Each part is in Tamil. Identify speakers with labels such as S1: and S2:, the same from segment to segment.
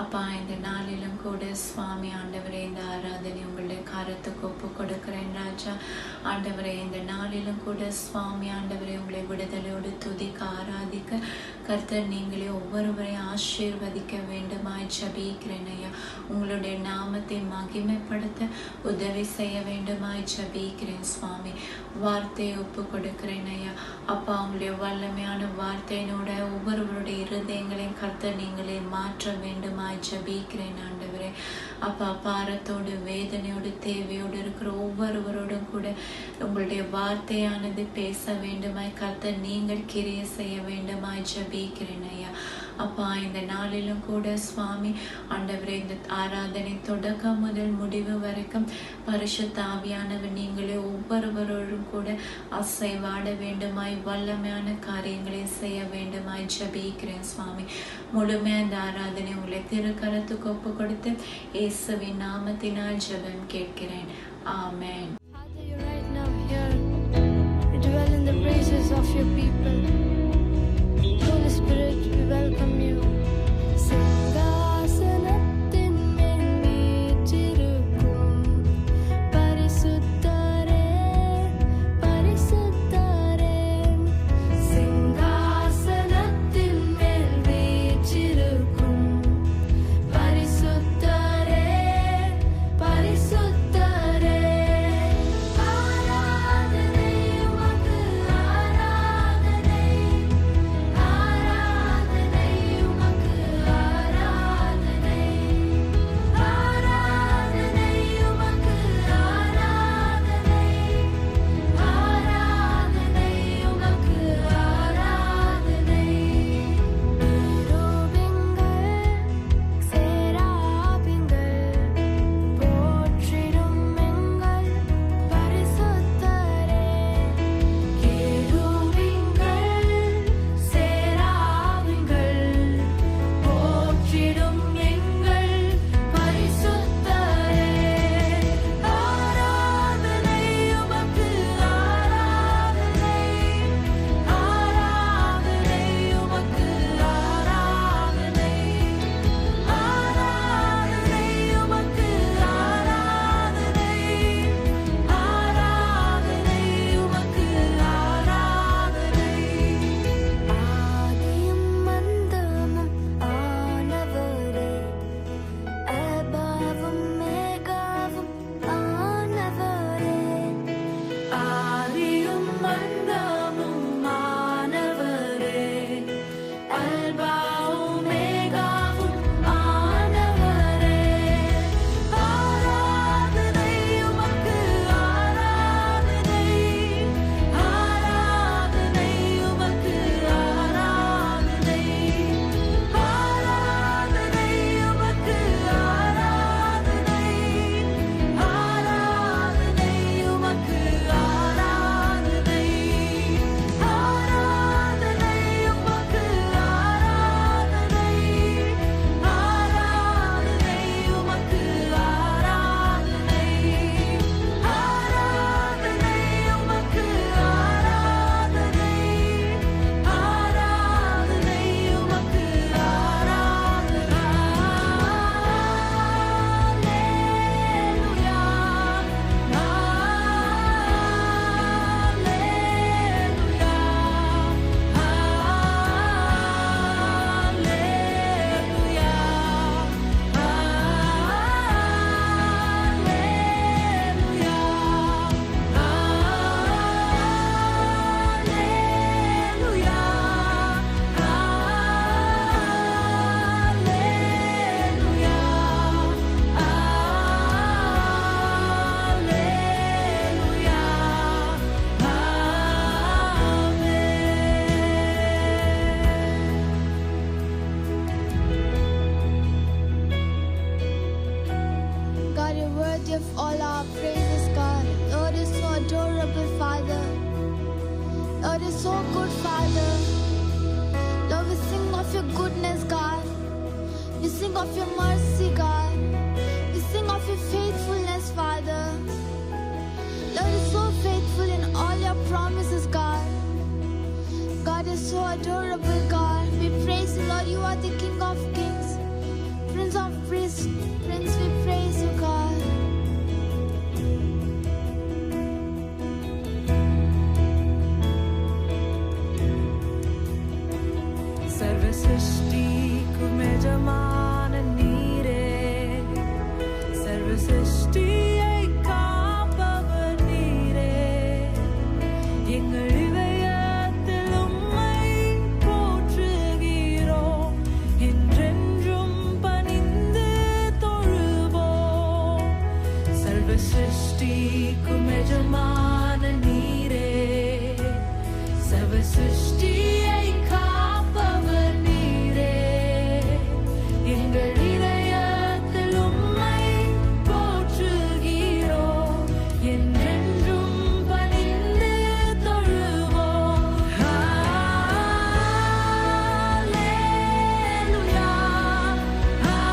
S1: அப்பா இந்த நாளிலும் கூட சுவாமி ஆண்டவரே இந்த ஆராதனை உங்களுடைய கரத்துக்கு ஒப்பு கொடுக்கிறேன் ராஜா. ஆண்டவரே இந்த நாளிலும் கூட சுவாமி ஆண்டவரே உங்களை விடுதலையோடு துதிக்க ஆராதிக்க கர்த்தர் நீங்களே ஒவ்வொருவரையும் ஆசீர்வதிக்க வேண்டுமாய் ஜெபிக்கிறேன் ஐயா. உங்களுடைய நாமத்தை மகிமைப்படுத்த உதவி செய்ய வேண்டுமாய் ஜெபிக்கிறேன் சுவாமி. வார்த்தையை ஒப்பு கொடுக்கிறேன் ஐயா. அப்பா உங்களுடைய வல்லமையான வார்த்தையினோட ஒவ்வொருவருடைய இருதயங்களையும் கர்த்தர் நீங்களே மாற்ற வேண்டுமாய் ஜெபிக்கிறேன் ஆண்டவரே. அப்பா பாரத்தோடு வேதனையோடு தேவையோடு இருக்கிற ஒவ்வொருவரோடும் கூட உங்களுடைய வார்த்தையானது பேச வேண்டுமாய் கர்த்தர் நீங்கள் கிரியை செய்ய வேண்டுமாய் ஜெபிக்கிறேன் ஐயா. அப்பா இந்த நாளிலும் கூட சுவாமி ஆண்டவரே இந்த ஆராதனை தொடக்கம் முதல் முடிவு வரைக்கும் பரிசுத்த ஆவியானவர் நீங்களே ஒவ்வொருவரோடும் கூட அசைவாட வேண்டுமாய் வல்லமையான காரியங்களை செய்ய வேண்டுமாய் ஜெபிக்கிறேன் சுவாமி. முழுமையாக இந்த ஆராதனை உங்களை திருக்கரத்துக்கு ஒப்பு கொடுத்து இயேசுவின் நாமத்தினால் ஜெபம் கேட்கிறேன். ஆமென்.
S2: Holy Spirit, we welcome you. சிங்காசனத்தின் மேல் வீற்றிருக்கும் பரிசுத்தரே, பரிசுத்தரே. சிங்காசனத்தின் மேல் வீற்றிருக்கும் பரிசுத்தரே, பரிசுத்தரே. ஆராதனை உமக்கு, ஆராதனை. ஆராதனை உமக்கு, ஆராதனை. ஆராதனை உமக்கு, ஆராதனை. ஆராதனை உமக்கு, ஆராதனை. கேருபீன்கள், சேராபீன்கள் போற்றிடும் எங்கள் பரிசுத்தரே. கேருபீன்கள், சேராபீன்கள் போற்றிடும் எங்கள் பரிசுத்தரே. ஆராதனை உமக்கு, ஆராதனை. ஆராதனை உமக்கு, ஆராதனை. ஆராதனை உமக்கு, ஆராதனை. ஆராதனை உமக்கு, ஆராதனை. ஆதியும் அந்தமும் ஆனவரே, அல்பாவும் மேகாவும் ஆனவரே. ஆதியும் அந்தமும் ஆனவரே, அல்பாவும் மேகாவும் ஆனவரே. ஆராதனை உமக்கு, ஆராதனை. ஆராதனை உமக்கு, ஆராதனை. ஆராதனை உமக்கு, ஆராதனை. ஆராதனை உமக்கு, ஆராதனை. ஆராதனை உமக்கு, ஆராதனை. ஆராதனை உமக்கு, ஆராதனை. ஆராதனை உமக்கு, ஆராதனை. ஆராதனை உமக்கு, ஆராதனை. God, you're worthy of all our praises, God. Lord, you're so adorable, Father. Lord, you're so good, Father. Lord, we sing of your goodness, God. We sing of your mercy, God. We sing of your faithfulness, Father. Lord, you're so faithful in all your promises, God. God is so adorable, God. We praise you, Lord. You are the King of Kings. Prince of Priests, Prince, we praise you, God.
S3: सर्व सृष्टि को मैं जमान नीरे सर्व सृष्टिயை காப்பவர் நீரே எங்கள் இதயத்தில் உம்மை போற்றுகிறோம் என்றென்றும் பணிந்து தொழுவோம் सर्व सृष्टि को मैं जमान नीरे सर्व सृष्टिயை காப்பவர் நீரே எங்கள் இதயத்தில் உம்மை போற்றுகிறோம் என்றென்றும் பணிந்து தொழுவோம் ஹல்லேலூயா ஹல்லேலூயா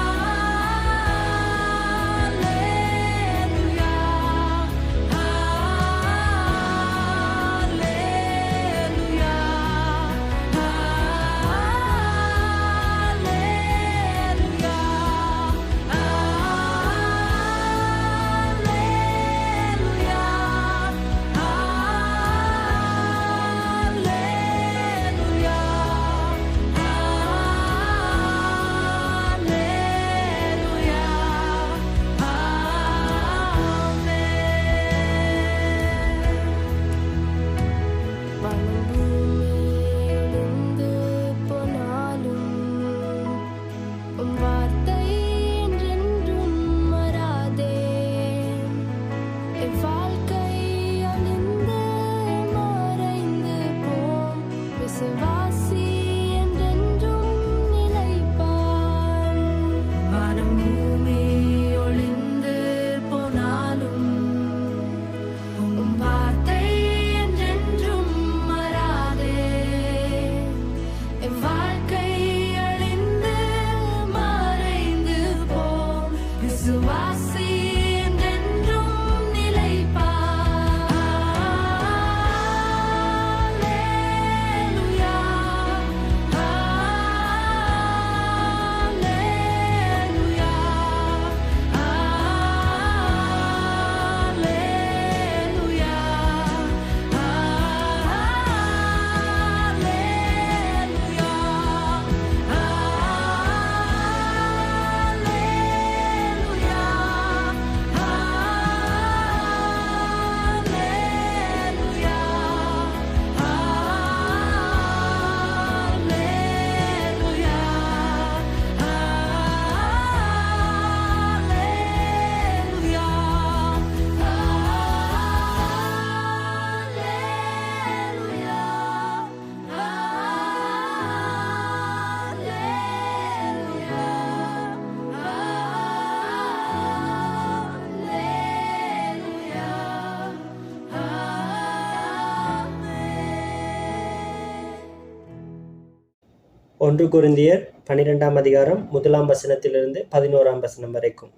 S4: ஒன்று கொரிந்தியர் 12ஆம் அதிகாரம் 1ஆம் வசனத்திலிருந்து 11ஆம் வசனம் வரைக்கும்.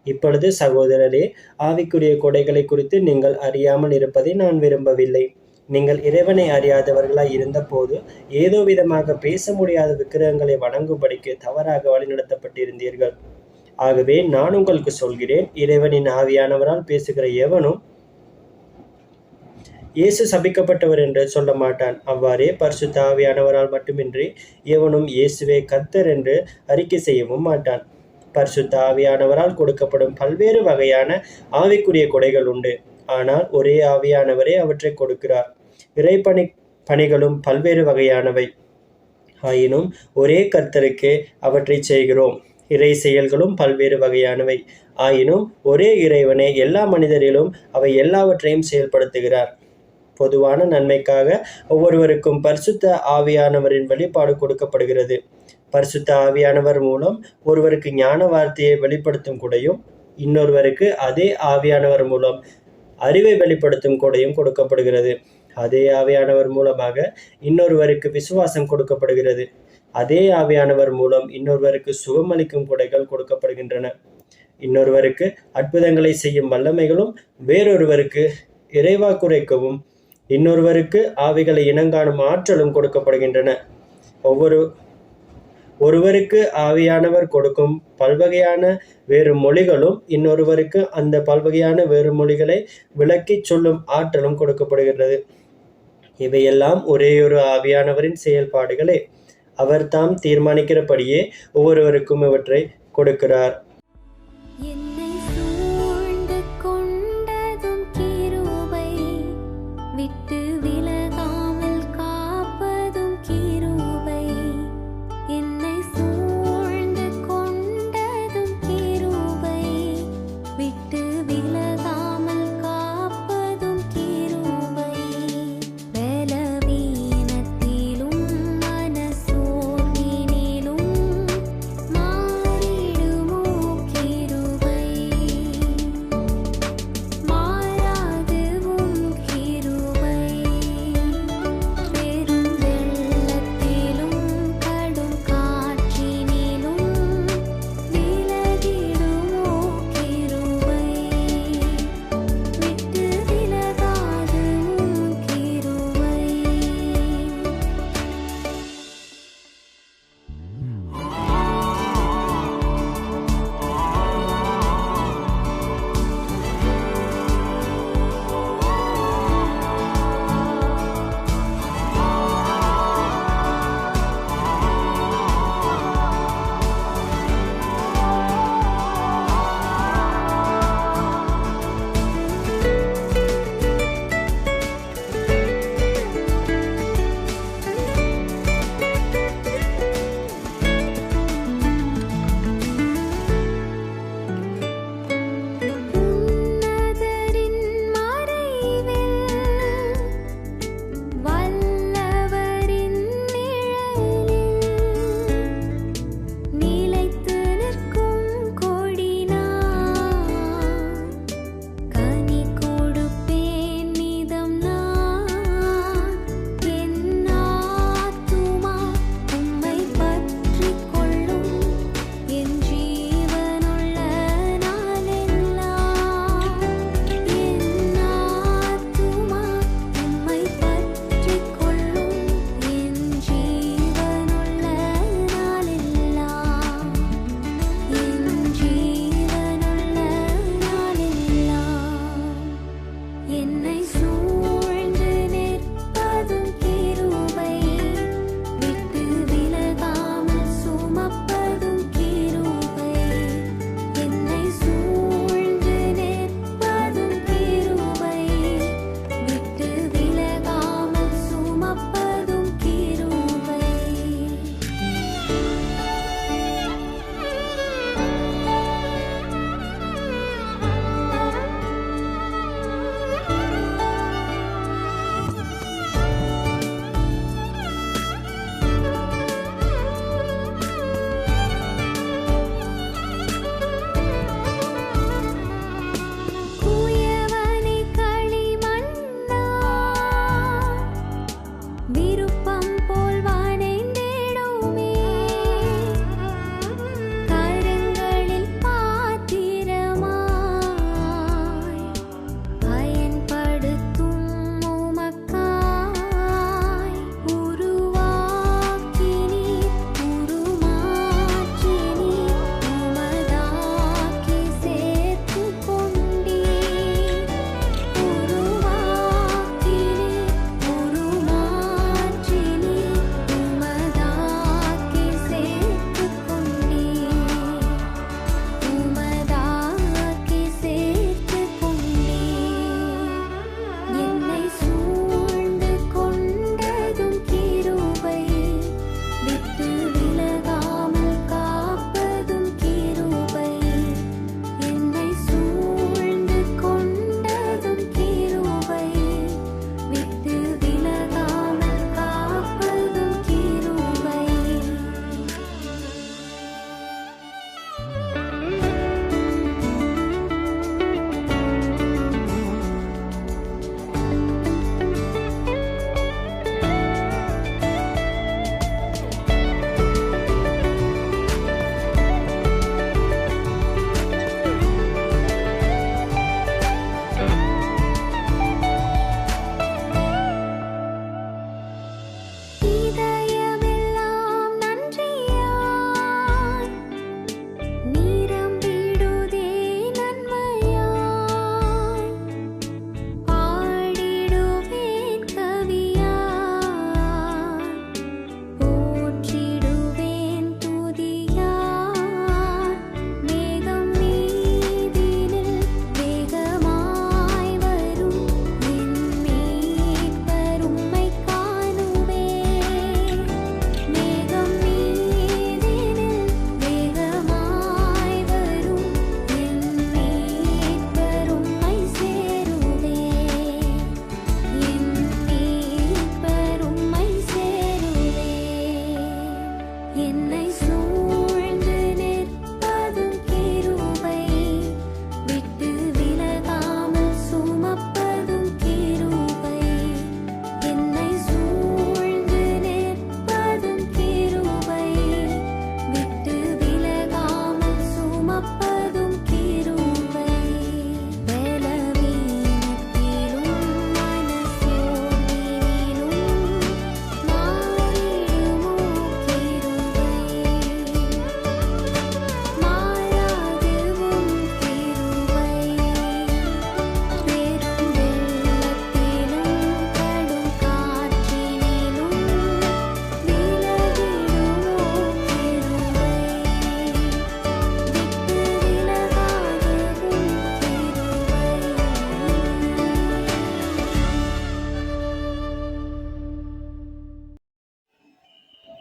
S4: இப்பொழுது சகோதரரே, ஆவிக்குரிய கொடைகளை குறித்து நீங்கள் அறியாமல் இருப்பதை நான் விரும்பவில்லை. நீங்கள் இறைவனை அறியாதவர்களாய் இருந்தபோது ஏதோ விதமாக பேச முடியாத விக்கிரகங்களை வணங்கும்படிக்கு தவறாக வழிநடத்தப்பட்டிருந்தீர்கள். ஆகவே நான் உங்களுக்கு சொல்கிறேன், இறைவனின் ஆவியானவரால் பேசுகிற எவனும் இயேசு சபிக்கப்பட்டவர் என்று சொல்ல மாட்டான். அவ்வாறே பரிசுத்த ஆவியானவரால் மட்டுமின்றி எவனும் இயேசுவே கர்த்தர் என்று அறிக்கை செய்யவும் மாட்டான். பரிசுத்த ஆவியானவரால் கொடுக்கப்படும் பல்வேறு வகையான ஆவிக்குரிய கொடைகள் உண்டு. ஆனால் ஒரே ஆவியானவரே அவற்றை கொடுக்கிறார். பணிகளும் பல்வேறு வகையானவை. ஆயினும் ஒரே கர்த்தருக்கே அவற்றை செய்கிறோம். இறை செயல்களும் பல்வேறு வகையானவை. ஆயினும் ஒரே இறைவனே எல்லா மனிதரிலும் அவை எல்லாவற்றையும் செயல்படுத்துகிறார். பொதுவான நன்மைக்காக ஒவ்வொருவருக்கும் பரிசுத்த ஆவியானவரின் வெளிப்பாடு கொடுக்கப்படுகிறது. பரிசுத்த ஆவியானவர் மூலம் ஒருவருக்கு ஞான வார்த்தையை வெளிப்படுத்தும் கொடையும், இன்னொருவருக்கு அதே ஆவியானவர் மூலம் அறிவை வெளிப்படுத்தும் கொடையும் கொடுக்கப்படுகிறது. அதே ஆவியானவர் மூலமாக இன்னொருவருக்கு விசுவாசம் கொடுக்கப்படுகிறது. அதே ஆவியானவர் மூலம் இன்னொருவருக்கு சுகமளிக்கும் கொடைகள் கொடுக்கப்படுகின்றன. இன்னொருவருக்கு அற்புதங்களை செய்யும் வல்லமைகளும், வேறொருவருக்கு இறைவாக்குரைக்கவும், இன்னொருவருக்கு ஆவிகளை இனங்காணும் ஆற்றலும் கொடுக்கப்படுகின்றன. ஒருவருக்கு ஆவியானவர் கொடுக்கும் பல்வகையான வேறு மொழிகளும், இன்னொருவருக்கு அந்த பல்வகையான வேறு மொழிகளை விளக்கிச் சொல்லும் ஆற்றலும் கொடுக்கப்படுகிறது. இவையெல்லாம் ஒரேயொரு ஆவியானவரின் செயல்பாடுகளே. அவர் தாம் தீர்மானிக்கிறபடியே ஒவ்வொருவருக்கும் இவற்றை கொடுக்கிறார்.
S2: என்னை சூழ்ந்து கொண்டதும் கிருபை, விட்டு விலகாமல் காப்பதும் கிருபை. என்னை சூழ்ந்து கொண்டதும் கிருபை, விட்டு விலகாமல் காப்பதும் கிருபை. பலவீனத்திலும் மனசோர்வினிலும் மாறிடுமோ கிருபை.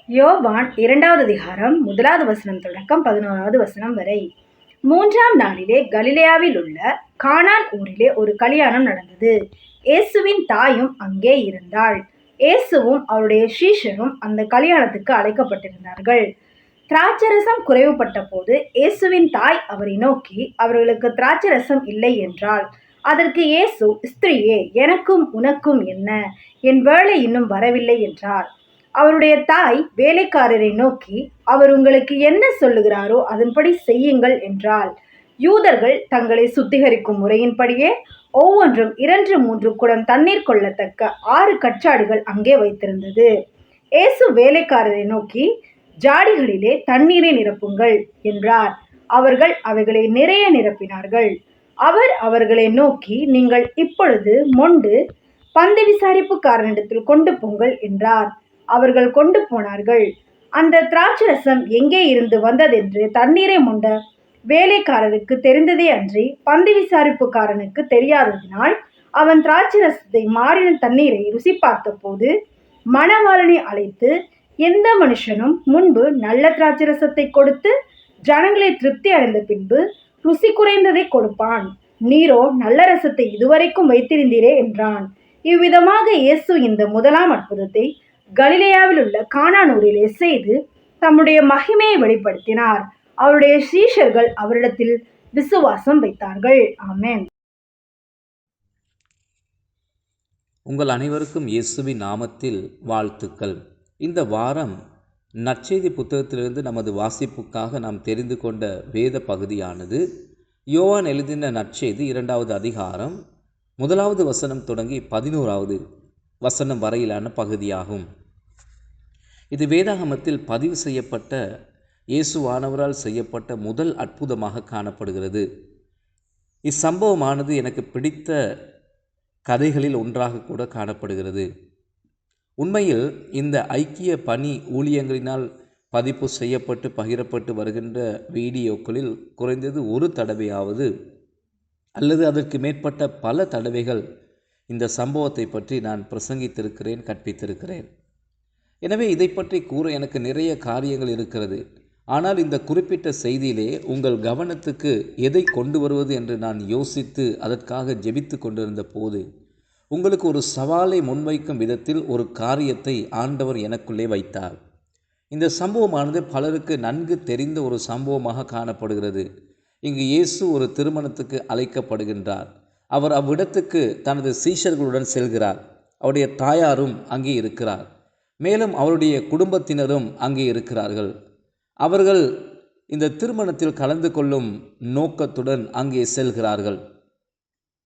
S5: யோவான் 2வது அதிகாரம் 1வது வசனம் தொடக்கம் 11வது வசனம் வரை. 3ஆம் நாளிலே கலிலேயாவில் உள்ள கானான் ஊரிலே ஒரு கல்யாணம் நடந்தது. இயேசுவின் தாயும் அங்கே இருந்தாள். இயேசுவும் அவருடைய சீஷரும் அந்த கல்யாணத்துக்கு அழைக்கப்பட்டிருந்தார்கள். திராட்சரசம் குறைவுபட்ட போது இயேசுவின் தாய் அவரை நோக்கி, அவர்களுக்கு திராட்சரசம் இல்லை என்றாள். அதற்கு இயேசு, ஸ்திரீயே, எனக்கும் உனக்கும் என்ன? என் வேளை இன்னும் வரவில்லை என்றார். அவருடைய தாய் வேலைக்காரரை நோக்கி, அவர் உங்களுக்கு என்ன சொல்லுகிறாரோ அதன்படி செய்யுங்கள் என்றாள். யூதர்கள் தங்களை சுத்திகரிக்கும் முறையின்படியே ஒவ்வொன்றும் 2-3 குடம் தண்ணீர் கொள்ளத்தக்க 6 கற்றாடிகள் அங்கே வைத்திருந்தது. இயேசு வேலைக்காரரை நோக்கி, ஜாடிகளிலே தண்ணீரை நிரப்புங்கள் என்றார். அவர்கள் அவைகளை நிறைய நிரப்பினார்கள். அவர் அவர்களை நோக்கி, நீங்கள் இப்பொழுது மொண்டு பந்தி விசாரிப்புக்காரனிடத்தில் கொண்டு போங்கள் என்றார். அவர்கள் கொண்டு போனார்கள். அந்த திராட்சரசம் எங்கே இருந்து வந்ததென்று தண்ணீரை மொண்ட வேலைக்காரருக்கு தெரிந்ததே அன்றி பந்தி விசாரிப்புக்காரனுக்கு தெரியாததினால், அவன் திராட்சரசத்தை மாறின தண்ணீரை ருசி பார்த்த போது மணவாளனை அழைத்து, எந்த மனுஷனும் முன்பு நல்ல திராட்சரசத்தை கொடுத்து ஜனங்களை திருப்தி அடைந்த பின்பு ருசி குறைந்ததை கொடுப்பான். நீரோ நல்ல ரசத்தை இதுவரைக்கும் வைத்திருந்தீரே என்றான். இவ்விதமாக இயேசு இந்த முதலாம் அற்புதத்தை கலிலேயாவில் உள்ள கானானூரிலே செய்து தம்முடைய மகிமையை வெளிப்படுத்தினார். அவருடைய சீஷர்கள் அவரிடத்தில் விசுவாசம் வைத்தார்கள். ஆமென்.
S6: உங்கள் அனைவருக்கும் இயேசுவின் நாமத்தில் வாழ்த்துக்கள். இந்த வாரம் நற்செய்தி புத்தகத்திலிருந்து நமது வாசிப்புக்காக நாம் தெரிந்து கொண்ட வேத பகுதியானது யோவான் எழுதின நற்செய்தி 2வது அதிகாரம் 1வது வசனம் தொடங்கி 11வது வசனம் வரையிலான பகுதியாகும். இது வேதாகமத்தில் பதிவு செய்யப்பட்ட இயேசுவானவரால் செய்யப்பட்ட முதல் அற்புதமாக காணப்படுகிறது. இச்சம்பவமானது எனக்கு பிடித்த கதைகளில் ஒன்றாக கூட காணப்படுகிறது. உண்மையில் இந்த ஐக்கிய பணி ஊழியங்களினால் பதிப்பு செய்யப்பட்டு பகிரப்பட்டு வருகின்ற வீடியோக்களில் குறைந்தது ஒரு தடவையாவது அல்லது அதற்கு மேற்பட்ட பல தடவைகள் இந்த சம்பவத்தை பற்றி நான் பிரசங்கித்திருக்கிறேன், கற்பித்திருக்கிறேன். எனவே இதை பற்றி கூற எனக்கு நிறைய காரியங்கள் இருக்கிறது. ஆனால் இந்த குறிப்பிட்ட செய்தியிலே உங்கள் கவனத்துக்கு எதை கொண்டு வருவது என்று நான் யோசித்து அதற்காக ஜெபித்து கொண்டிருந்த போது உங்களுக்கு ஒரு சவாலை முன்வைக்கும் விதத்தில் ஒரு காரியத்தை ஆண்டவர் எனக்குள்ளே வைத்தார். இந்த சம்பவமானது பலருக்கு நன்கு தெரிந்த ஒரு சம்பவமாக காணப்படுகிறது. இங்கு இயேசு ஒரு திருமணத்துக்கு அழைக்கப்படுகின்றார். அவர் அவ்விடத்துக்கு தனது சீஷர்களுடன் செல்கிறார். அவருடைய தாயாரும் அங்கே இருக்கிறார். மேலும் அவருடைய குடும்பத்தினரும் அங்கே இருக்கிறார்கள். அவர்கள் இந்த திருமணத்தில் கலந்து கொள்ளும் நோக்கத்துடன் அங்கே செல்கிறார்கள்.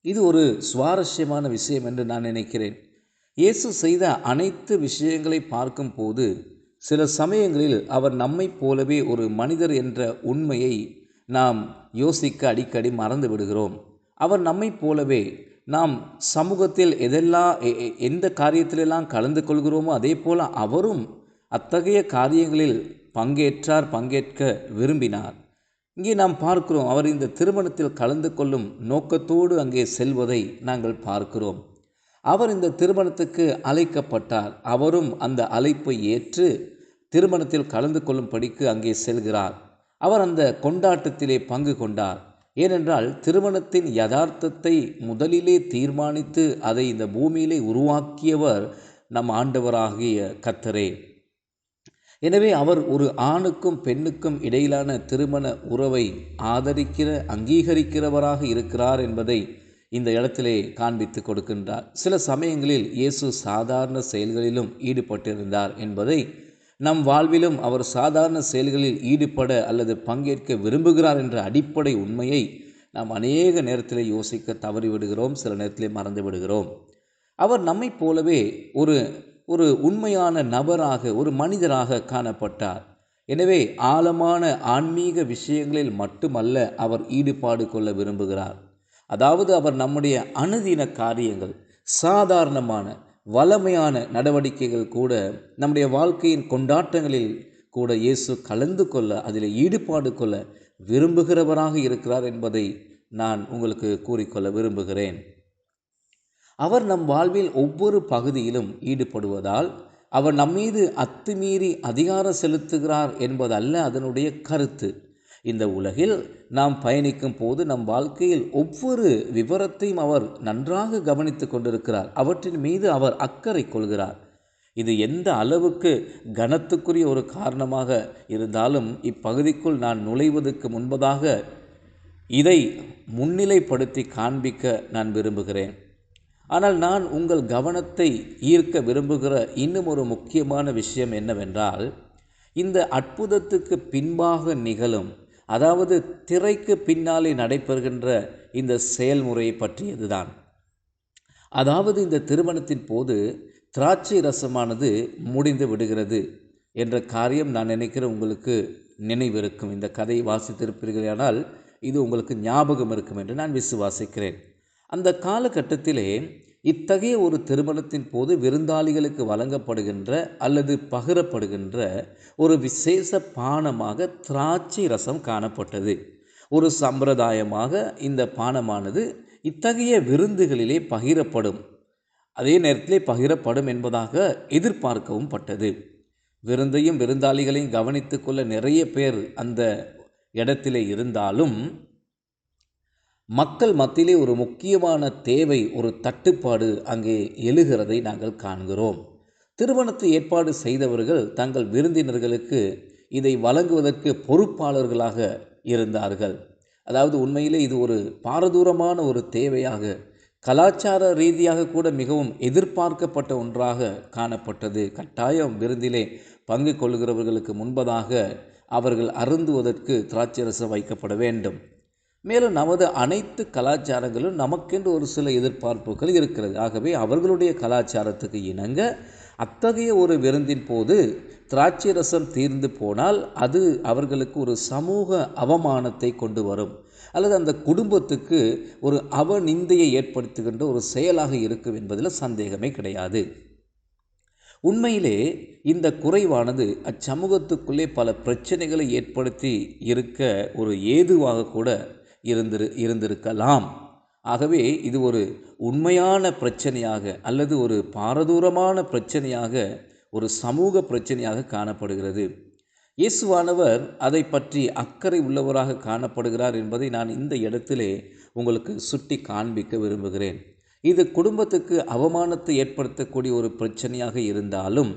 S6: இது ஒரு சுவாரஸ்யமான விஷயம் என்று நான் நினைக்கிறேன். இயேசு செய்த அனைத்து விஷயங்களை பார்க்கும் போது சில சமயங்களில் அவர் நம்மைப் போலவே ஒரு மனிதர் என்ற உண்மையை நாம் யோசிக்க அடிக்கடி மறந்து விடுகிறோம். அவர் நம்மைப் போலவே நாம் சமூகத்தில் எந்த காரியத்திலெல்லாம் கலந்து கொள்கிறோமோ அதே போல் அவரும் அத்தகைய காரியங்களில் பங்கேற்க விரும்பினார். இங்கே நாம் பார்க்கிறோம், அவர் இந்த திருமணத்தில் கலந்து கொள்ளும் நோக்கத்தோடு அங்கே செல்வதை நாங்கள் பார்க்கிறோம். அவர் இந்த திருமணத்துக்கு அழைக்கப்பட்டார். அவரும் அந்த அழைப்பை ஏற்று திருமணத்தில் கலந்து கொள்ளும்படிக்கு அங்கே செல்கிறார். அவர் அந்த கொண்டாட்டத்திலே பங்கு கொண்டார். ஏனென்றால் திருமணத்தின் யதார்த்தத்தை முதலிலே தீர்மானித்து அதை இந்த பூமியிலே உருவாக்கியவர் நம் ஆண்டவராகிய கர்த்தரே. எனவே அவர் ஒரு ஆணுக்கும் பெண்ணுக்கும் இடையிலான திருமண உறவை அங்கீகரிக்கிறவராக இருக்கிறார் என்பதை இந்த இடத்திலே காண்பித்து கொடுக்கின்றார். சில சமயங்களில் இயேசு சாதாரண செயல்களிலும் ஈடுபட்டிருந்தார் என்பதை, நம் வாழ்விலும் அவர் சாதாரண செயல்களில் ஈடுபட அல்லது பங்கேற்க விரும்புகிறார் என்ற அடிப்படை உண்மையை நாம் அநேக நேரத்தில் யோசிக்க தவறிவிடுகிறோம், சில நேரத்தில் மறந்து விடுகிறோம். அவர் நம்மைப் போலவே ஒரு உண்மையான நபராக, ஒரு மனிதராக காணப்பட்டார். எனவே ஆழமான ஆன்மீக விஷயங்களில் மட்டுமல்ல அவர் ஈடுபாடு கொள்ள விரும்புகிறார். அதாவது அவர் நம்முடைய அனுதின காரியங்கள், சாதாரணமான வளமையான நடவடிக்கைகள் கூட, நம்முடைய வாழ்க்கையின் கொண்டாட்டங்களில் கூட இயேசு கலந்து கொள்ள, அதில் ஈடுபாடு கொள்ள விரும்புகிறவராக இருக்கிறார் என்பதை நான் உங்களுக்கு கூறிக்கொள்ள விரும்புகிறேன். அவர் நம் வாழ்வில் ஒவ்வொரு பகுதியிலும் ஈடுபடுவதால் அவர் நம்மீது அத்துமீறி அதிகாரம் செலுத்துகிறார் என்பதல்ல அதனுடைய கருத்து. இந்த உலகில் நாம் பயணிக்கும் போது நம் வாழ்க்கையில் ஒவ்வொரு விவரத்தையும் அவர் நன்றாக கவனித்து கொண்டிருக்கிறார். அவற்றின் மீது அவர் அக்கறை கொள்கிறார். இது எந்த அளவுக்கு கனத்துக்குரிய ஒரு காரணமாக இருந்தாலும் இப்பகுதிக்குள் நான் நுழைவதற்கு முன்பதாக இதை முன்னிலைப்படுத்தி காண்பிக்க நான் விரும்புகிறேன். ஆனால் நான் உங்கள் கவனத்தை ஈர்க்க விரும்புகிற இன்னும் ஒரு முக்கியமான விஷயம் என்னவென்றால், இந்த அற்புதத்துக்கு பின்பாக நிகழும், அதாவது திரைக்கு பின்னாலே நடைபெறுகின்ற இந்த செயல்முறையை பற்றியதுதான். அதாவது இந்த திருமணத்தின் போது திராட்சை ரசமானது முடிந்து விடுகிறது என்ற காரியம் நான் நினைக்கிற உங்களுக்கு நினைவிருக்கும். இந்த கதையை வாசித்திருப்பீர்களானால் இது உங்களுக்கு ஞாபகம் இருக்கும் என்று நான் விசுவாசிக்கிறேன். அந்த காலகட்டத்திலே இத்தகைய ஒரு திருமணத்தின் போது விருந்தாளிகளுக்கு வழங்கப்படுகின்ற அல்லது பகிரப்படுகின்ற ஒரு விசேஷ பானமாக திராட்சை ரசம் காணப்பட்டது. ஒரு சம்பிரதாயமாக இந்த பானமானது இத்தகைய விருந்துகளிலே பகிரப்படும், அதே நேரத்திலே பகிரப்படும் என்பதாக எதிர்பார்க்கவும் பட்டது. விருந்தையும் விருந்தாளிகளையும் கவனித்து கொள்ள நிறைய பேர் அந்த இடத்திலே இருந்தாலும் மக்கள் மத்தியிலே ஒரு முக்கியமான தேவை, ஒரு தட்டுப்பாடு அங்கே எழுகிறதை நாங்கள் காண்கிறோம். திருமணத்தை ஏற்பாடு செய்தவர்கள் தங்கள் விருந்தினர்களுக்கு இதை வழங்குவதற்கு பொறுப்பாளர்களாக இருந்தார்கள். அதாவது உண்மையிலே இது ஒரு பாரதூரமான ஒரு தேவையாக, கலாச்சார ரீதியாக கூட மிகவும் எதிர்பார்க்கப்பட்ட ஒன்றாக காணப்பட்டது. கட்டாயம் விருந்திலே பங்கு கொள்கிறவர்களுக்கு முன்பதாக அவர்கள் அருந்துவதற்கு திராட்சை ரசம் வைக்கப்பட வேண்டும். மேலும் நமது அனைத்து கலாச்சாரங்களும் நமக்கென்று ஒரு சில எதிர்பார்ப்புகள் இருக்கிறது. ஆகவே அவர்களுடைய கலாச்சாரத்துக்கு இணங்க அத்தகைய ஒரு விருந்தின் போது திராட்சை ரசம் தீர்ந்து போனால் அது அவர்களுக்கு ஒரு சமூக அவமானத்தை கொண்டு வரும், அல்லது அந்த குடும்பத்துக்கு ஒரு அவநிந்தையை ஏற்படுத்துகின்ற ஒரு செயலாக இருக்கும் என்பதில் சந்தேகமே கிடையாது. உண்மையிலே இந்த குறைவானது அச்சமூகத்துக்குள்ளே பல பிரச்சனைகளை ஏற்படுத்தி இருக்க ஒரு ஏதுவாக கூட இருந்திருக்கலாம். ஆகவே இது ஒரு உண்மையான பிரச்சனையாக அல்லது ஒரு பாரதூரமான பிரச்சனையாக, ஒரு சமூக பிரச்சனையாக காணப்படுகிறது. இயேசுவானவர் அதை பற்றி அக்கறை உள்ளவராக காணப்படுகிறார் என்பதை நான் இந்த இடத்திலே உங்களுக்கு சுட்டி காண்பிக்க விரும்புகிறேன். இது குடும்பத்துக்கு அவமானத்தை ஏற்படுத்தக்கூடிய ஒரு பிரச்சனையாக இருந்தாலும்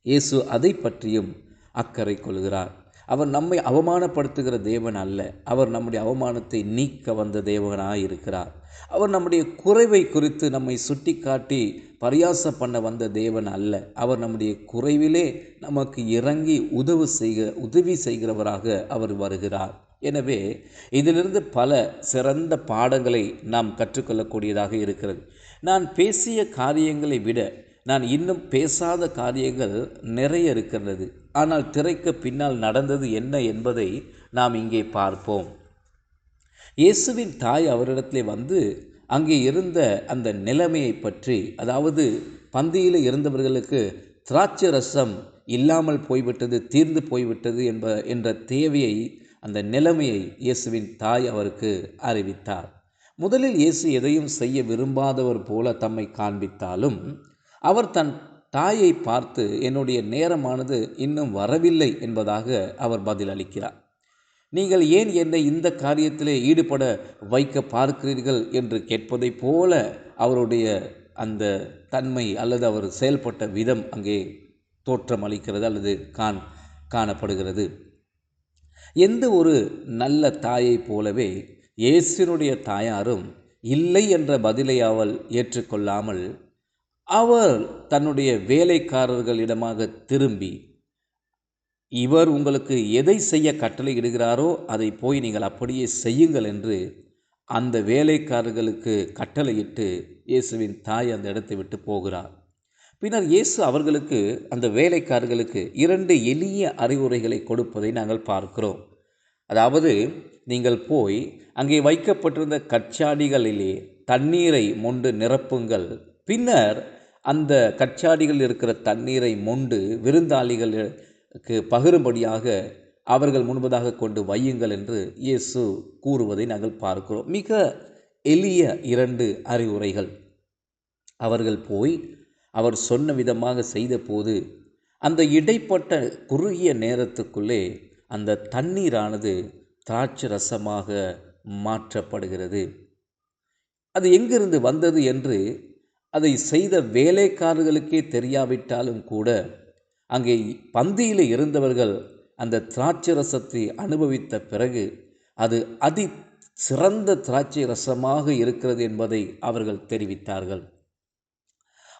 S6: இயேசு அதை பற்றியும் அக்கறை கொள்கிறார். அவர் நம்மை அவமானப்படுத்துகிற தேவன் அல்ல, அவர் நம்முடைய அவமானத்தை நீக்க வந்த தேவனாக இருக்கிறார். அவர் நம்முடைய குறைவை குறித்து நம்மை சுட்டி காட்டி பரியாசம் பண்ண வந்த தேவன் அல்ல, அவர் நம்முடைய குறைவிலே நமக்கு இறங்கி உதவி செய்கிறவராக அவர் வருகிறார். எனவே இதிலிருந்து பல சிறந்த பாடங்களை நாம் கற்றுக்கொள்ளக்கூடியதாக இருக்கிறது. நான் பேசிய காரியங்களை விட நான் இன்னும் பேசாத காரியங்கள் நிறைய இருக்கிறது. ஆனால் திரைக்கு பின்னால் நடந்தது என்ன என்பதை நாம் இங்கே பார்ப்போம். இயேசுவின் தாய் அவரிடத்திலே வந்து அங்கே இருந்த அந்த நிலைமையை பற்றி, அதாவது பந்தியில் இருந்தவர்களுக்கு திராட்சை ரசம் இல்லாமல் போய்விட்டது, தீர்ந்து போய்விட்டது என்ற தேவையை, அந்த நிலைமையை இயேசுவின் தாய் அவருக்கு அறிவித்தார். முதலில் இயேசு எதையும் செய்ய விரும்பாதவர் போல தம்மை காண்பித்தாலும் அவர் தன் தாயை பார்த்து என்னுடைய நேரமானது இன்னும் வரவில்லை என்பதாக அவர் பதில் அளிக்கிறார். நீங்கள் ஏன் என்னை இந்த காரியத்திலே ஈடுபட வைக்க பார்க்கிறீர்கள் என்று கேட்பதை போல அவருடைய அந்த தன்மை அல்லது அவர் செயல்பட்ட விதம் அங்கே தோற்றம் அளிக்கிறது அல்லது காணப்படுகிறது. எந்த ஒரு நல்ல தாயை போலவே இயேசுவினுடைய தாயாரும் இல்லை என்ற பதிலை அவள் ஏற்றுக்கொள்ளாமல் அவர் தன்னுடைய வேலைக்காரர்களிடமாக திரும்பி, இவர் உங்களுக்கு எதை செய்ய கட்டளையிடுகிறாரோ அதை போய் நீங்கள் அப்படியே செய்யுங்கள் என்று அந்த வேலைக்காரர்களுக்கு கட்டளையிட்டு இயேசுவின் தாய் அந்த இடத்தை விட்டு போகிறார். பின்னர் இயேசு அவர்களுக்கு, அந்த வேலைக்காரர்களுக்கு 2 எளிய அறிவுரைகளை கொடுப்பதை நாங்கள் பார்க்கிறோம். அதாவது, நீங்கள் போய் அங்கே வைக்கப்பட்டிருந்த கச்சாடிகளிலே தண்ணீரை மொண்டு நிரப்புங்கள், பின்னர் அந்த கச்சாடிகள் இருக்கிற தண்ணீரை மொண்டு விருந்தாளிகளுக்கு பகிரும்படியாக அவர்கள் முன்பதாக கொண்டு வையுங்கள் என்று இயேசு கூறுவதை நாங்கள் பார்க்கிறோம். மிக எளிய 2 அறிவுரைகள். அவர்கள் போய் அவர் சொன்ன விதமாக செய்தபோது அந்த இடைப்பட்ட குறுகிய நேரத்துக்குள்ளே அந்த தண்ணீரானது திராட்சை ரசமாக மாற்றப்படுகிறது. அது எங்கிருந்து வந்தது என்று அதை செய்த வேலைக்காரர்களுக்கே தெரியாவிட்டாலும் கூட அங்கே பந்தியில் இருந்தவர்கள் அந்த திராட்சை ரசத்தை அனுபவித்த பிறகு அது சிறந்த திராட்சை ரசமாக இருக்கிறது என்பதை அவர்கள் தெரிவித்தார்கள்.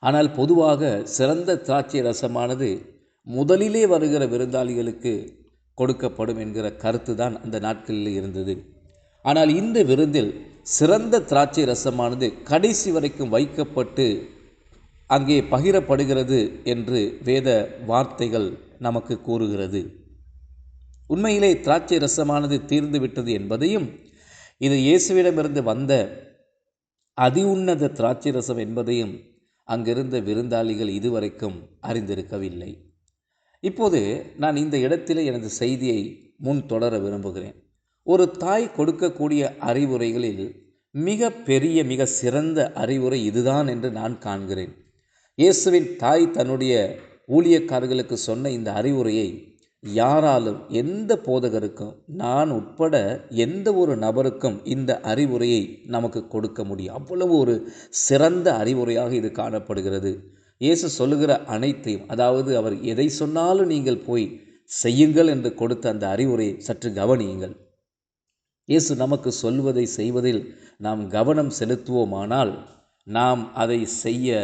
S6: ஆனால் பொதுவாக சிறந்த திராட்சை ரசமானது முதலிலே வருகிற விருந்தாளிகளுக்கு கொடுக்கப்படும் என்கிற கருத்து தான் அந்த நாட்களில் இருந்தது. ஆனால் இந்த விருந்தில் சிறந்த திராட்சை ரசமானது கடைசி வரைக்கும் வைக்கப்பட்டு அங்கே பகிரப்படுகிறது என்று வேத வார்த்தைகள் நமக்கு கூறுகிறது. உண்மையிலே திராட்சை ரசமானது தீர்ந்து விட்டது என்பதையும் இது இயேசுவிடமிருந்து வந்த அதி உன்னத திராட்சை ரசம் என்பதையும் அங்கிருந்த விருந்தாளிகள் இதுவரைக்கும் அறிந்திருக்கவில்லை. இப்போது நான் இந்த இடத்திலே எனது செய்தியை முன் தொடர விரும்புகிறேன். ஒரு தாய் கொடுக்கக்கூடிய அறிவுரைகளில் மிக பெரிய மிக சிறந்த அறிவுரை இதுதான் என்று நான் காண்கிறேன். இயேசுவின் தாய் தன்னுடைய ஊழியக்காரர்களுக்கு சொன்ன இந்த அறிவுரையை யாராலும் எந்த போதகருக்கும் நான் உட்பட எந்த ஒரு நபருக்கும் இந்த அறிவுரையை நமக்கு கொடுக்க முடியும். அவ்வளவு ஒரு சிறந்த அறிவுரையாக இது காணப்படுகிறது. இயேசு சொல்லுகிற அனைத்தையும், அதாவது அவர் எதை சொன்னாலும் நீங்கள் போய் செய்யுங்கள் என்று கொடுத்த அந்த அறிவுரையை சற்று கவனியுங்கள். இயேசு நமக்கு சொல்வதை செய்வதில் நாம் கவனம் செலுத்துவோமானால் நாம் அதை செய்ய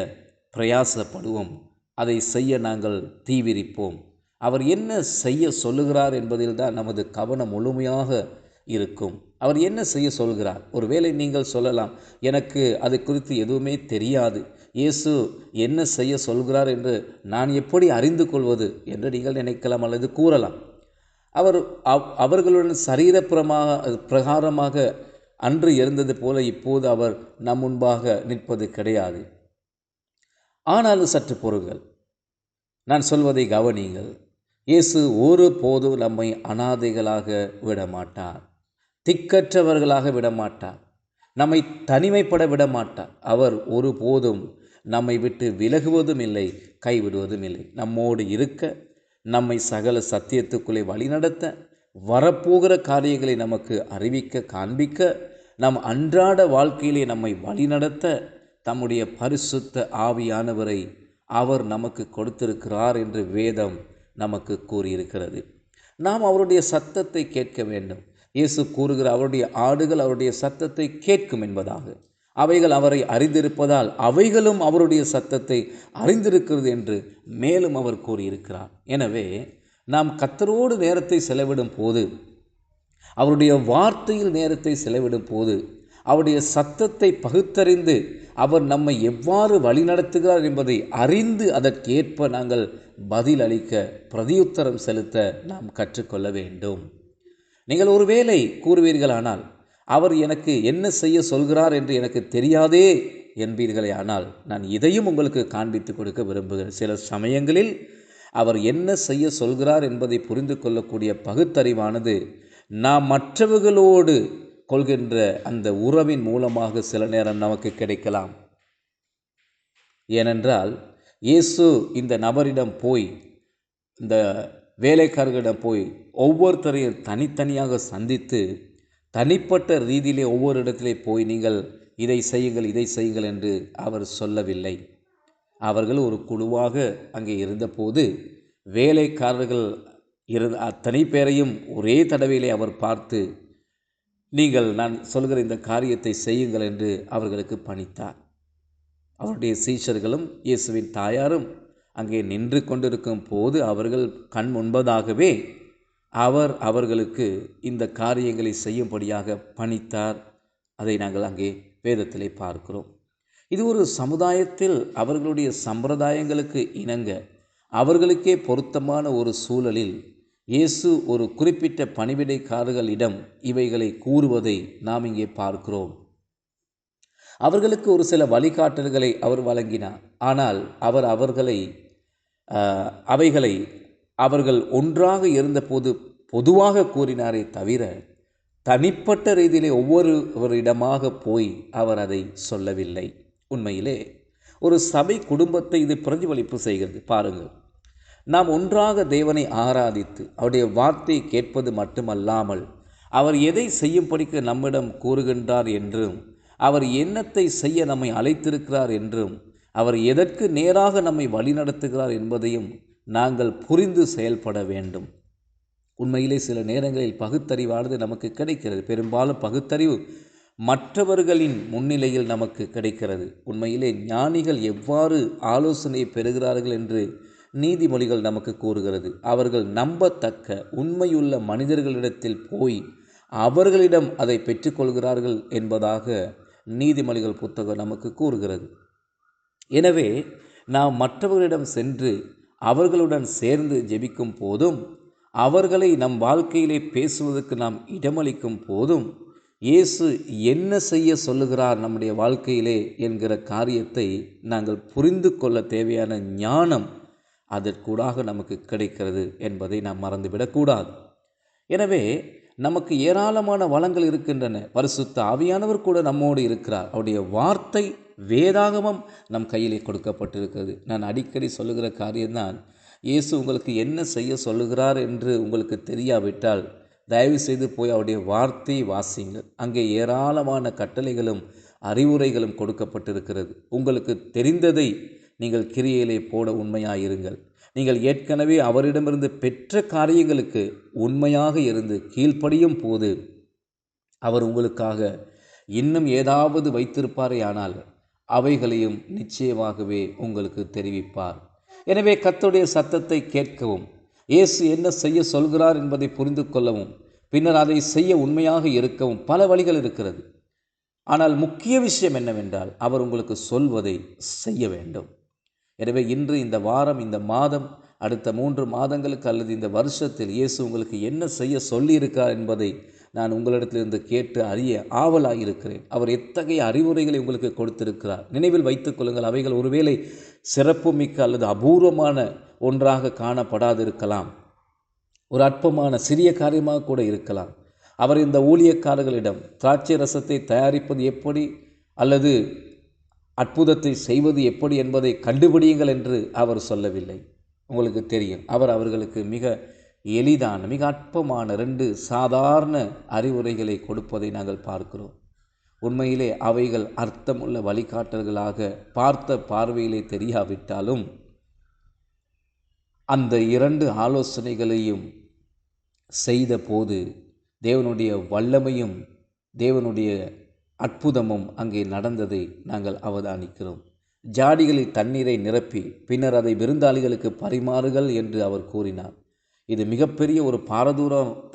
S6: பிரயாசப்படுவோம், அதை செய்ய நாங்கள் தீவிரிப்போம். அவர் என்ன செய்ய சொல்லுகிறார் என்பதில் தான் நமது கவனம் முழுமையாக இருக்கும். அவர் என்ன செய்ய சொல்கிறார்? ஒருவேளை நீங்கள் சொல்லலாம், எனக்கு அது குறித்து எதுவுமே தெரியாது, இயேசு என்ன செய்ய சொல்கிறார் என்று நான் எப்படி அறிந்து கொள்வது என்று நீங்கள் நினைக்கலாம் அல்லது கூறலாம். அவர்களுடன் பிரகாரமாக அன்று இருந்தது போல இப்போது அவர் நம் முன்பாக நிற்பது கிடையாது. ஆனாலும் சற்று பொறுங்கள், நான் சொல்வதை கவனியுங்கள். இயேசு ஒரு போதும் நம்மை அனாதைகளாக விடமாட்டார், திக்கற்றவர்களாக விடமாட்டார், நம்மை தனிமைப்பட விடமாட்டார். அவர் ஒரு போதும் நம்மை விட்டு விலகுவதும் இல்லை, கைவிடுவதும் இல்லை. நம்மோடு இருக்க, நம்மை சகல சத்தியத்துக்குள்ளே வழிநடத்த, வரப்போகிற காரியங்களை நமக்கு அறிவிக்க காண்பிக்க, நம் அன்றாட வாழ்க்கையிலே நம்மை வழிநடத்த தம்முடைய பரிசுத்த ஆவியானவரை அவர் நமக்கு கொடுத்திருக்கிறார் என்று வேதம் நமக்கு கூறியிருக்கிறது. நாம் அவருடைய சத்தத்தை கேட்க வேண்டும். இயேசு கூறுகிற அவருடைய ஆடுகள் அவருடைய சத்தத்தை கேட்கும் என்பதாக. அவைகள் அவரை அறிந்திருப்பதால் அவைகளும் அவருடைய சத்தத்தை அறிந்திருக்கிறது என்று மேலும் அவர் கூறியிருக்கிறார். எனவே நாம் கர்த்தரோடு நேரத்தை செலவிடும் போது, அவருடைய வார்த்தையில் நேரத்தை செலவிடும் போது, அவருடைய சத்தத்தை பகுத்தறிந்து அவர் நம்மை எவ்வாறு வழிநடத்துகிறார் என்பதை அறிந்து அதற்கேற்ப நாங்கள் பதில் அளிக்க, பிரதியுத்தரம் செலுத்த நாம் கற்றுக்கொள்ள வேண்டும். நீங்கள் ஒருவேளை கூறுவீர்களானால், அவர் எனக்கு என்ன செய்ய சொல்கிறார் என்று எனக்கு தெரியாதே என்பீர்களே, ஆனால் நான் இதையும் உங்களுக்கு காண்பித்து கொடுக்க விரும்புகிறேன். சில சமயங்களில் அவர் என்ன செய்ய சொல்கிறார் என்பதை புரிந்து கொள்ளக்கூடிய பகுத்தறிவானது நாம் மற்றவர்களோடு கொள்கின்ற அந்த உறவின் மூலமாக சில நேரம் நமக்கு கிடைக்கலாம். ஏனென்றால் இயேசு இந்த நபரிடம் போய், இந்த வேலைக்காரர்களிடம் போய் ஒவ்வொருத்தரையும் தனித்தனியாக சந்தித்து தனிப்பட்ட ரீதியிலே ஒவ்வொரு இடத்திலே போய் நீங்கள் இதை செய்யுங்கள் இதை செய்யுங்கள் என்று அவர் சொல்லவில்லை. அவர்கள் ஒரு குழுவாக அங்கே இருந்தபோது வேலைக்காரர்கள் அத்தனை பேரையும் ஒரே தடவையிலே அவர் பார்த்து, நீங்கள் நான் சொல்கிற இந்த காரியத்தை செய்யுங்கள் என்று அவர்களுக்கு பணித்தார். அவருடைய சீஷர்களும் இயேசுவின் தாயாரும் அங்கே நின்று கொண்டிருக்கும் போது அவர்கள் கண் முன்பதாகவே அவர் அவர்களுக்கு இந்த காரியங்களை செய்யும்படியாக பணித்தார். அதை நாங்கள் அங்கே வேதத்திலே பார்க்கிறோம். இது ஒரு சமுதாயத்தில் அவர்களுடைய சம்பிரதாயங்களுக்கு இணங்க அவர்களுக்கே பொருத்தமான ஒரு சூழலில் இயேசு ஒரு குறிப்பிட்ட பணிவிடைக்காரர்களிடம் இவைகளை கூறுவதை நாம் இங்கே பார்க்கிறோம். அவர்களுக்கு ஒரு சில வழிகாட்டல்களை அவர் வழங்கினார். ஆனால் அவர் அவைகளை அவர்கள் ஒன்றாக இருந்தபோது பொதுவாக கூறினாரே தவிர தனிப்பட்ட ரீதியிலே ஒவ்வொருவரிடமாக போய் அவர் அதை சொல்லவில்லை. உண்மையிலே ஒரு சபை குடும்பத்தை இது பிரதிபலிப்பு செய்கிறது. பாருங்கள், நாம் ஒன்றாக தேவனை ஆராதித்து அவருடைய வார்த்தையை கேட்பது மட்டுமல்லாமல் அவர் எதை செய்யும்படிக்கு நம்மிடம் கூறுகின்றார் என்றும், அவர் என்னத்தை செய்ய நம்மை அழைத்திருக்கிறார் என்றும், அவர் எதற்கு நேராக நம்மை வழிநடத்துகிறார் என்பதையும் நாங்கள் புரிந்து செயல்பட வேண்டும். உண்மையிலே சில நேரங்களில் பகுத்தறிவானது நமக்கு கிடைக்கிறது. பெரும்பாலும் பகுத்தறிவு மற்றவர்களின் முன்னிலையில் நமக்கு கிடைக்கிறது. உண்மையிலே ஞானிகள் எவ்வாறு ஆலோசனை பெறுகிறார்கள் என்று நீதிமொழிகள் நமக்கு கூறுகிறது. அவர்கள் நம்பத்தக்க உண்மையுள்ள மனிதர்களிடத்தில் போய் அவர்களிடம் அதை பெற்றுக்கொள்கிறார்கள் என்பதாக நீதிமொழிகள் புத்தகம் நமக்கு கூறுகிறது. எனவே நாம் மற்றவர்களிடம் சென்று அவர்களுடன் சேர்ந்து ஜெபிக்கும் போதும், அவர்களை நம் வாழ்க்கையிலே பேசுவதற்கு நாம் இடமளிக்கும் போதும், இயேசு என்ன செய்ய சொல்லுகிறார் நம்முடைய வாழ்க்கையிலே என்கிற காரியத்தை நாங்கள் புரிந்து கொள்ள தேவையான ஞானம் அதற்கூடாக நமக்கு கிடைக்கிறது என்பதை நாம் மறந்துவிடக்கூடாது. எனவே நமக்கு ஏராளமான வளங்கள் இருக்கின்றன. பரிசுத்த ஆவியானவர் கூட நம்மோடு இருக்கிறார். அவருடைய வார்த்தை வேதாகமம் நம் கையிலே கொடுக்கப்பட்டிருக்கிறது. நான் அடிக்கடி சொல்லுகிற காரியம்தான், இயேசு உங்களுக்கு என்ன செய்ய சொல்லுகிறார் என்று உங்களுக்கு தெரியாவிட்டால் தயவு செய்து போய் அவருடைய வார்த்தையை வாசிங்கள். அங்கே ஏராளமான கட்டளைகளும் அறிவுரைகளும் கொடுக்கப்பட்டிருக்கிறது. உங்களுக்கு தெரிந்ததை நீங்கள் கிரியையிலே போட உண்மையாயிருங்கள். நீங்கள் ஏற்கனவே அவரிடமிருந்து பெற்ற காரியங்களுக்கு உண்மையாக இருந்து கீழ்ப்படியும் போது அவர் உங்களுக்காக இன்னும் ஏதாவது வைத்திருப்பாரே ஆனால் அவைகளையும் நிச்சயமாகவே உங்களுக்கு தெரிவிப்பார். எனவே கர்த்தருடைய சத்தத்தை கேட்கவும், இயேசு என்ன செய்ய சொல்கிறார் என்பதை புரிந்து கொள்ளவும், பின்னர் அதை செய்ய உண்மையாக இருக்கவும் பல வழிகள் இருக்கிறது. ஆனால் முக்கிய விஷயம் என்னவென்றால், அவர் உங்களுக்கு சொல்வதை செய்ய வேண்டும். எனவே இன்று, இந்த வாரம், இந்த மாதம், அடுத்த 3 மாதங்களுக்கு அல்லது இந்த வருஷத்தில் இயேசு உங்களுக்கு என்ன செய்ய சொல்லியிருக்கார் என்பதை நான் உங்களிடத்திலிருந்து கேட்டு அறிய ஆவலாயிருக்கிறேன். அவர் எத்தகைய அறிவுரைகளை உங்களுக்கு கொடுத்திருக்கிறார் நினைவில் வைத்துக் கொள்ளுங்கள். அவைகள் ஒருவேளை சிறப்புமிக்க அல்லது அபூர்வமான ஒன்றாக காணப்படாதிருக்கலாம். ஒரு அற்பமான சிறிய காரியமாக கூட இருக்கலாம். அவர் இந்த ஊழியக்காரர்களிடம் திராட்சை ரசத்தை தயாரிப்பது எப்படி அல்லது அற்புதத்தை செய்வது எப்படி என்பதை கண்டுபிடியுங்கள் என்று அவர் சொல்லவில்லை. உங்களுக்கு தெரியும், அவர் அவர்களுக்கு மிக எளிதான, மிக அற்பமான 2 சாதாரண அறிவுரைகளை கொடுப்பதை நாங்கள் பார்க்கிறோம். உண்மையிலே அவைகள் அர்த்தமுள்ள வழிகாட்டல்களாக பார்த்த பார்வையிலே தெரியாவிட்டாலும், அந்த 2 ஆலோசனைகளையும் செய்த போது தேவனுடைய வல்லமையும் தேவனுடைய அற்புதமும் அங்கே நடந்ததை நாங்கள் அவதானிக்கிறோம். ஜாடிகளில் தண்ணீரை நிரப்பி பின்னர் அதை விருந்தாளிகளுக்கு பரிமாறுகள் என்று அவர் கூறினார். இது மிகப்பெரிய ஒரு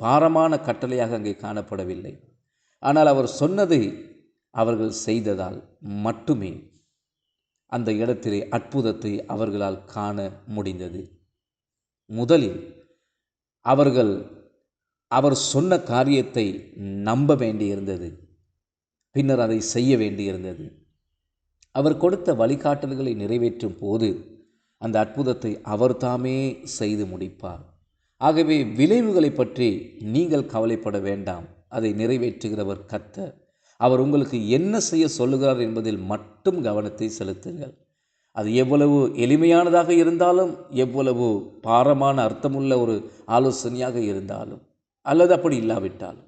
S6: பாரமான கட்டளையாக அங்கே காணப்படவில்லை. ஆனால் அவர் சொன்னதை அவர்கள் செய்ததால் மட்டுமே அந்த இடத்திலே அற்புதத்தை அவர்களால் காண முடிந்தது. முதலில் அவர் சொன்ன காரியத்தை நம்ப வேண்டியிருந்தது. பின்னர் அதை செய்ய வேண்டியிருந்தது. அவர் கொடுத்த வழிகாட்டல்களை நிறைவேற்றும் போது அந்த அற்புதத்தை அவர் தாமே செய்து முடிப்பார். ஆகவே விளைவுகளை பற்றி நீங்கள் கவலைப்பட வேண்டாம். அதை நிறைவேற்றுகிறவர் கர்த்தர். அவர் உங்களுக்கு என்ன செய்ய சொல்லுகிறார் என்பதில் மட்டும் கவனத்தை செலுத்துங்கள். அது எவ்வளவு எளிமையானதாக இருந்தாலும், எவ்வளவு பாரமான அர்த்தமுள்ள ஒரு ஆலோசனையாக இருந்தாலும், அல்லது அப்படி இல்லாவிட்டாலும்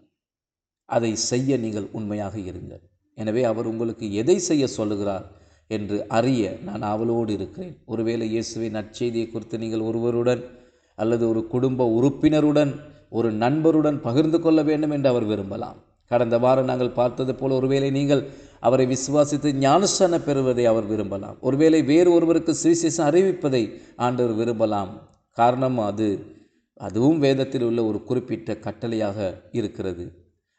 S6: அதை செய்ய நீங்கள் உண்மையாக இருங்கள். எனவே அவர் உங்களுக்கு எதை செய்ய சொல்லுகிறார் என்று அறிய நான் ஆவலோடு இருக்கிறேன். ஒருவேளை இயேசுவின் நற்செய்தியை குறித்து நீங்கள் ஒருவருடன் அல்லது ஒரு குடும்ப உறுப்பினருடன், ஒரு நண்பருடன் பகிர்ந்து கொள்ள வேண்டும் என்று அவர் விரும்பலாம். கடந்த வாரம் நாங்கள் பார்த்தது போல ஒருவேளை நீங்கள் அவரை விசுவாசித்து ஞானஸ்நானம் பெறுவதை அவர் விரும்பலாம். ஒருவேளை வேறு ஒருவருக்கு சுவிசேஷம் அறிவிப்பதை ஆண்டவர் விரும்பலாம். காரணம், அதுவும் வேதத்தில் உள்ள ஒரு குறிப்பிட்ட கட்டளையாக இருக்கிறது.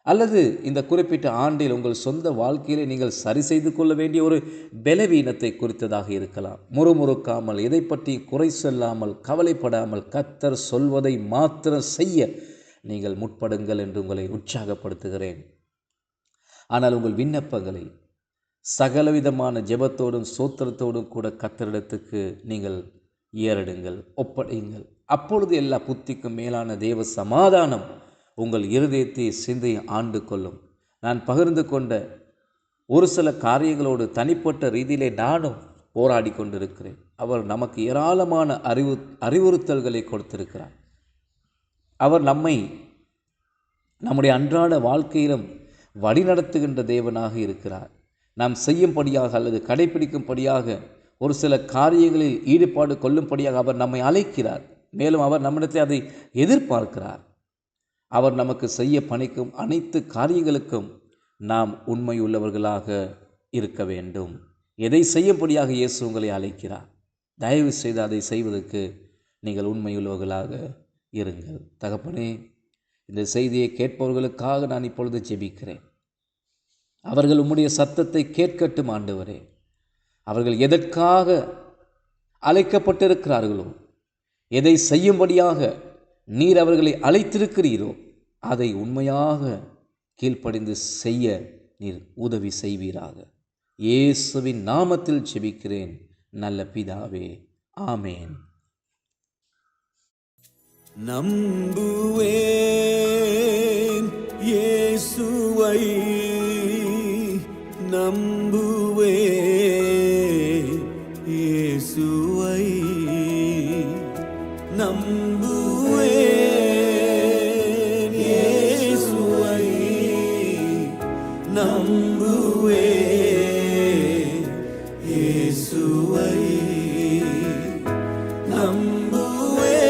S6: அல்லது இந்த குறிப்பிட்ட ஆண்டில் உங்கள் சொந்த வாழ்க்கையிலே நீங்கள் சரி செய்து கொள்ள வேண்டிய ஒரு பலவீனத்தை குறித்ததாக இருக்கலாம். முறுமுறுக்காமல், எதை பற்றி குறை சொல்லாமல், கவலைப்படாமல் கர்த்தர் சொல்வதை மாத்திரம் செய்ய நீங்கள் முற்படுங்கள் என்று உங்களை உற்சாகப்படுத்துகிறேன். ஆனால் உங்கள் விண்ணப்பங்களை சகலவிதமான ஜெபத்தோடும் சோத்திரத்தோடும் கூட கர்த்தரிடத்துக்கு நீங்கள் ஏறெடுங்கள், ஒப்படையுங்கள். அப்பொழுது எல்லா புத்திக்கும் மேலான தேவ சமாதானம் உங்கள் இருதயத்தை சிந்தையை ஆண்டு கொள்ளும். நான் பகிர்ந்து கொண்ட ஒரு சில காரியங்களோடு தனிப்பட்ட ரீதியிலே நானும் போராடி கொண்டிருக்கிறேன். அவர் நமக்கு ஏராளமான அறிவுறுத்தல்களை கொடுத்திருக்கிறார். அவர் நம்மை நம்முடைய அன்றாட வாழ்க்கையிலும் வழிநடத்துகின்ற தேவனாக இருக்கிறார். நாம் செய்யும்படியாக அல்லது கடைபிடிக்கும்படியாக ஒரு சில காரியங்களில் ஈடுபாடு கொள்ளும்படியாக அவர் நம்மை அழைக்கிறார். மேலும் அவர் நம்மிடத்தில் அதை எதிர்பார்க்கிறார். அவர் நமக்கு செய்ய பணிக்கும் அனைத்து காரியங்களுக்கும் நாம் உண்மையுள்ளவர்களாக இருக்க வேண்டும். எதை செய்யும்படியாக இயேசு உங்களை அழைக்கிறார், தயவு செய்து அதை செய்வதற்கு நீங்கள் உண்மையுள்ளவர்களாக இருங்கள். தகப்பனே, இந்த செய்தியை கேட்பவர்களுக்காக நான் இப்பொழுது ஜெபிக்கிறேன். அவர்கள் உம்முடைய சத்தத்தை கேட்கட்டும் ஆண்டவரே. அவர்கள் எதற்காக அழைக்கப்பட்டிருக்கிறார்களோ, எதை செய்யும்படியாக நீர் அவர்களை அழைத்திருக்கிறீரோ, அதை உண்மையாக கீழ்ப்படிந்து செய்ய நீர் உதவி செய்வீராக. இயேசுவின் நாமத்தில் ஜெபிக்கிறேன் நல்ல பிதாவே, ஆமேன்.
S7: நம்புவேன் இயேசுவை, நம்புவேன் இயேசுவை, நம்புவேன் இயேசுவை, நம்புவேன்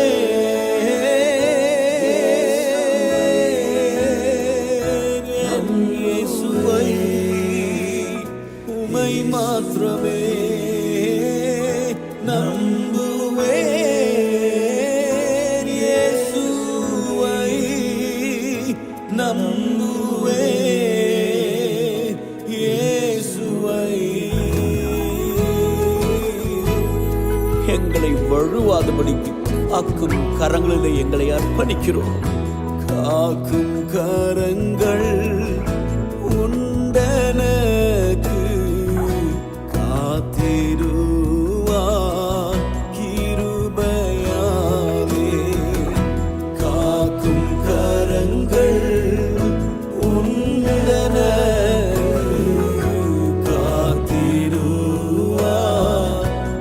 S7: இயேசுவை, உம்மை மாத்திரமே நம்புவேன் இயேசுவை, நம்புவேன் இயேசுவை. எங்களை வழுவாதபடிக்கு காக்கும் கரங்களிலே எங்களை அர்ப்பணிக்கிறோம். காக்கும் கரங்கள் உண்டனக்கு காத்திருவார் கிருபையாலே. காக்கும் கரங்கள் உண்டனக்கு காத்திருவார்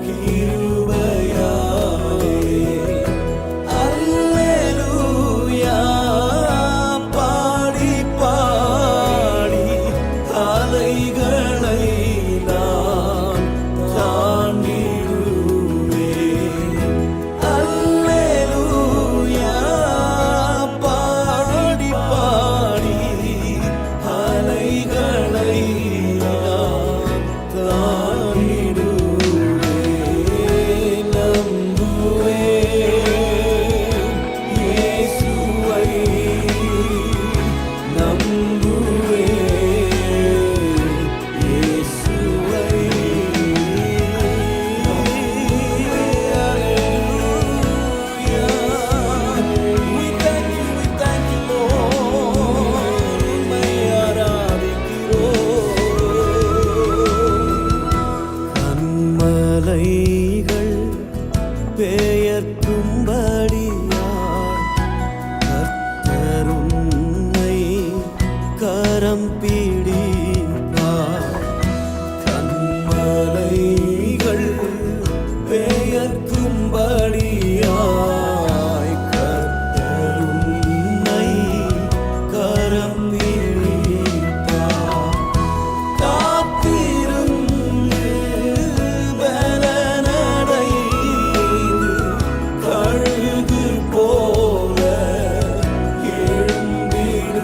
S7: கிருபையாலே. அல்லேலூயா பாடி பாடி அலைகளை நான் தாண்டிடுவேன். அல்லேலூயா பாடி பாடி அலைகளை நான் தாண்டிடுவேன். நம்புவேன் இயேசுவை, நம்புவேன் இயேசுவை. We thank you, Lord. உம்மை ஆராதிக்கிறோம். கன்மலைகள் பெயர்க்கும்படியாய் கர்த்தர் உன்னை கரம் பிடிப்பார். கன்மலைகள் பெயர்க்கும்படியாய் கர்த்தர் உன்னை கரம் பிடிப்பார். காத்திருந்து பலனடைந்து கழுகு போல எழும்பிடுவார்.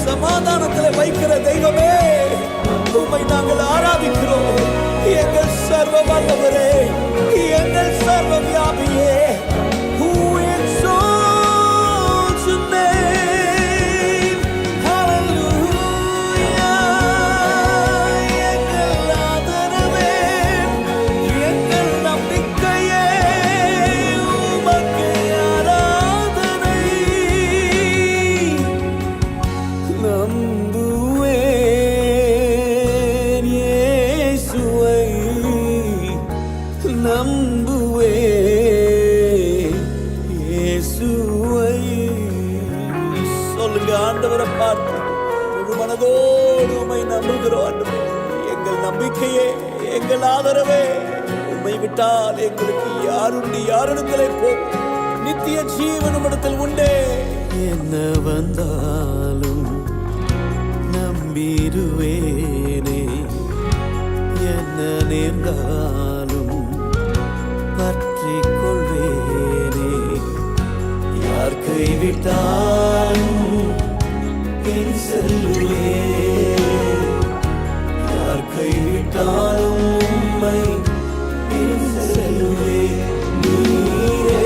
S7: சமாதானத்தில் வைக்கிற தெய்வமே, உம்மை நாங்கள் ஆராதிக்கிறோம். எங்கள் சர்வ வல்லவரே, எங்கள் சர்வ வியாபியே, who exalts your name. Hallelujah. எங்கள் ஆதரவே, எங்கள் நம்பிக்கையே, உமக்கு ஆராதனை. நம்புவேன் இயேசுவை, நம்புவேன் இயேசுவை. சொல்லுங்க, ஆண்டவரை பார்த்து ஒரு மனதோடு உம்மை நம்புகிறோம். ஆண்டவரே, எங்கள் நம்பிக்கையே, எங்கள் ஆதரவே, உம்மை விட்டால் எங்களுக்கு யாருண்டு? யாரிடத்திலே போ? நித்திய ஜீவன் உம்மிடத்தில் உண்டே. என்ன வந்தாலும் நம்பிடுவேனே, என்ன நேர்ந்தாலும் பற்றிக் கொள்வேனே. யார் கைவிட்டாலும் பின் செல்வேன், யார் கைவிட்டாலும் உம்மை பின் செல்வேன். நீரே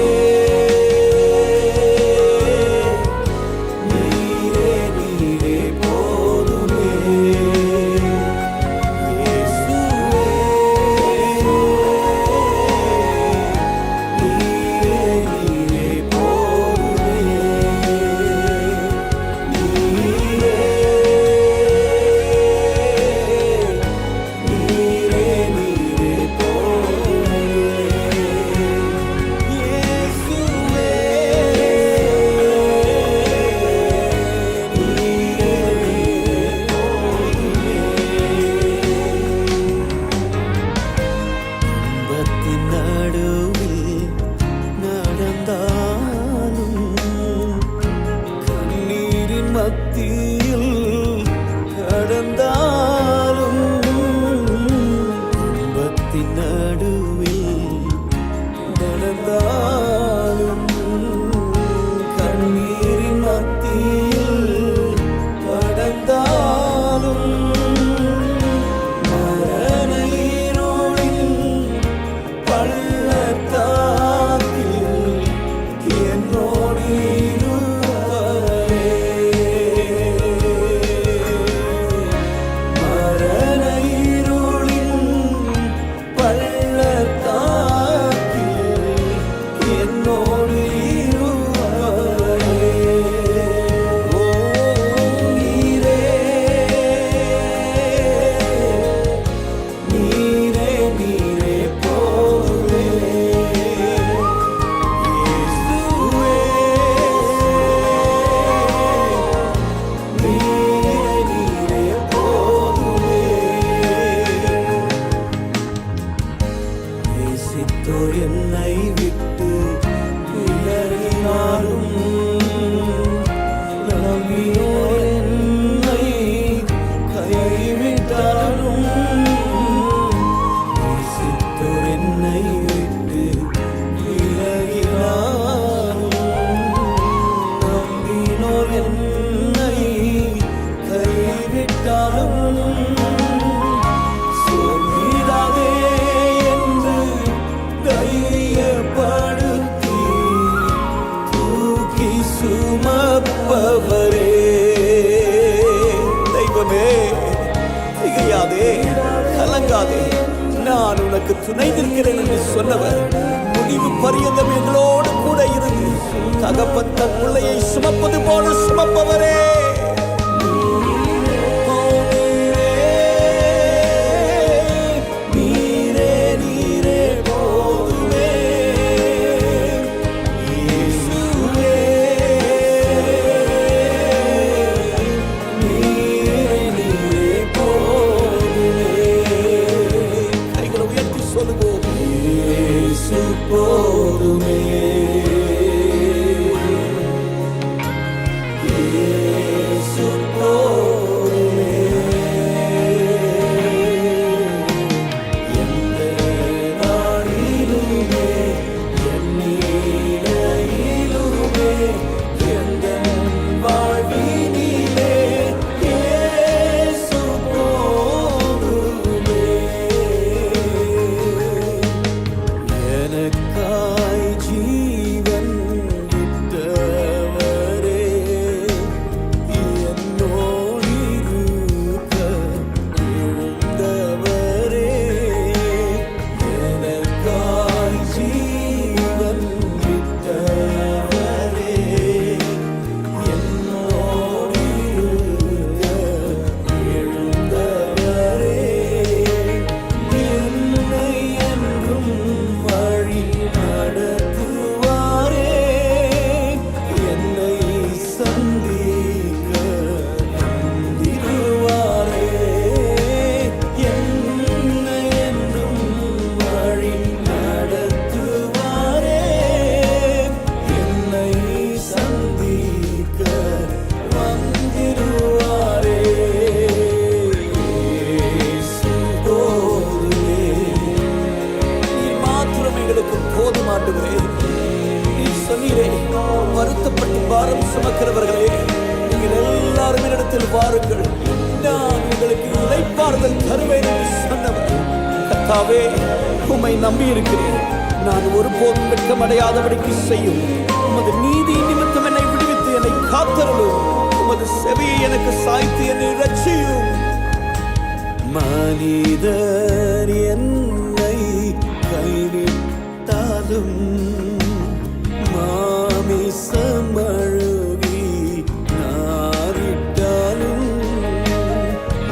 S7: மத்தியில் கடந்தாலும், துன்பத்தின் நடுவில் நடந்தாலும், கண்ணீரின் மத்தியில் கடந்தாலும், மரண இருளின் பள்ளத்தாக்கில் என்னோடு என்னை விட்டு விலகினாலும், நம்பினோர் என்னை கைவிட்டாலும், நேசித்தோர் என்னை விட்டு விலகினாலும், நம்பினோர் என்னை கைவிட்டாலும், சொல்லிடாதே என்று தைரியப்படுத்தி தூக்கி சுமப்பவரே. தெய்வமே, திகையாதே, கலங்காதே, நான் உனக்கு துணை நிற்கிறேன் என்று சொன்னவர் முடிவு பரியந்தம் எங்களோடு கூட இருந்து தகப்பன் தன் பிள்ளையை சுமப்பது போல சுமப்பவரே. ஓடுங்கள், நான் உங்களுக்கு இளைப்பாறுதல் தருவேன் என்று சொன்னவர். கர்த்தாவே, உம்மை நம்பி இருக்கிறேன். நான் ஒருபோதும் வெட்கமடையாதபடிக்கு செய்யும் உமது நீதி நிமித்தம் என்னை விடுவித்து என்னை காத்தருளும். உமது செவியை எனக்கு சாய்த்து என்னை இரட்சியும். மனிதர் என்னை கைவிட்டாலும் மாமிசமழுகி நாரிட்டாலும்,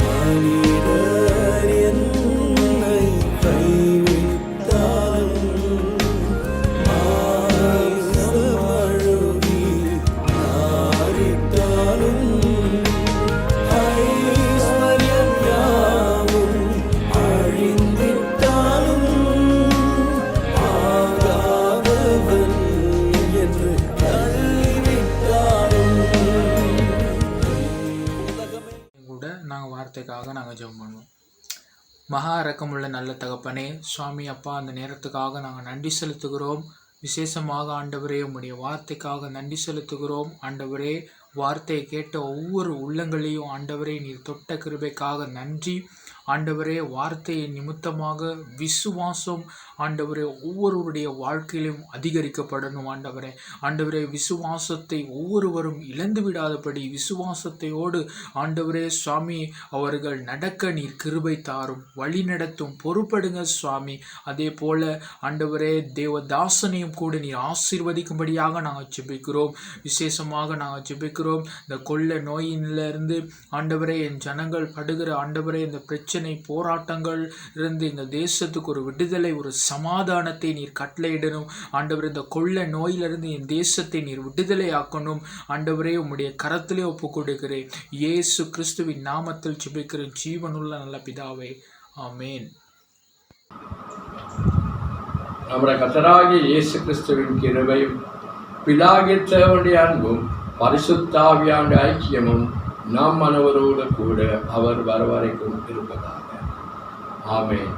S7: மனிதர் என்னை கைவிட்டாலும் மாமிசமழுகி நாரிட்டாலும், ஐஸ்வர்யம் யாவும் அழிந்திட்டாலும் ஆகாதவன் என்று தள்ளிவிட்டாலும்.
S8: கூட நாங்கள் வார்த்தைக்காக நாங்கள் ஜெபம் பண்ணுவோம். மகா இரக்கமுள்ள நல்ல தகப்பனே, சுவாமி அப்பா, அந்த நேரத்துக்காக நாங்கள் நன்றி செலுத்துகிறோம். விசேஷமாக ஆண்டவரே, உம்முடைய வார்த்தைக்காக நன்றி செலுத்துகிறோம். ஆண்டவரே, வார்த்தையை கேட்ட ஒவ்வொரு உள்ளங்களையும் ஆண்டவரே நீர் தொட்ட கிருபைக்காக நன்றி. ஆண்டவரே, வார்த்தையை நிமித்தமாக விசுவாசம் ஆண்டவரே ஒவ்வொருவருடைய வாழ்க்கையிலும் அதிகரிக்கப்படணும். ஆண்டவரே, ஆண்டவரே, விசுவாசத்தை ஒவ்வொருவரும் இழந்து விடாதபடி விசுவாசத்தையோடு ஆண்டவரே சுவாமி அவர்கள் நடக்க நீர் கிருபை தாரும், வழி நடத்தும், பொறுப்படுங்க சுவாமி. அதே போல ஆண்டவரே தேவதாசனையும் கூட நீர் ஆசீர்வதிக்கும்படியாக நாங்கள் ஜெபிக்கிறோம். விசேஷமாக நாங்கள் ஜெபிக்கிறோம். இந்த கொள்ள நோயிலிருந்து ஆண்டவரே என் ஜனங்கள் படுகிற ஆண்டவரே இந்த பிரச்சனை போராட்டங்கள் இருந்து எங்கள் தேசத்துக்கு ஒரு விடுதலை, ஒரு சமாதானத்தை நீர் கட்டளையிடணும். ஆண்டவரே, இந்த கொள்ள நோயிலிருந்து என் தேசத்தை நீர் விடுதலை ஆக்கணும். ஆண்டவரே, உம்முடைய கரத்திலே ஒப்பு கொடுக்கிறேன். இயேசு கிறிஸ்துவின் நாமத்தில் ஜெபிக்கிறேன் ஜீவனுள்ள நல்ல பிதாவே, ஆமேன்.
S9: நம்முடைய கர்த்தராகிய இயேசு கிறிஸ்துவின் கிருபையும் பிதாகிய தேவனுடைய அன்பும் பரிசுத்தாவியானுடைய ஐக்கியமும் நம் அனைவரோடு கூட அவர் வரவரைக்கும் இருப்பதாக. ஆமென்.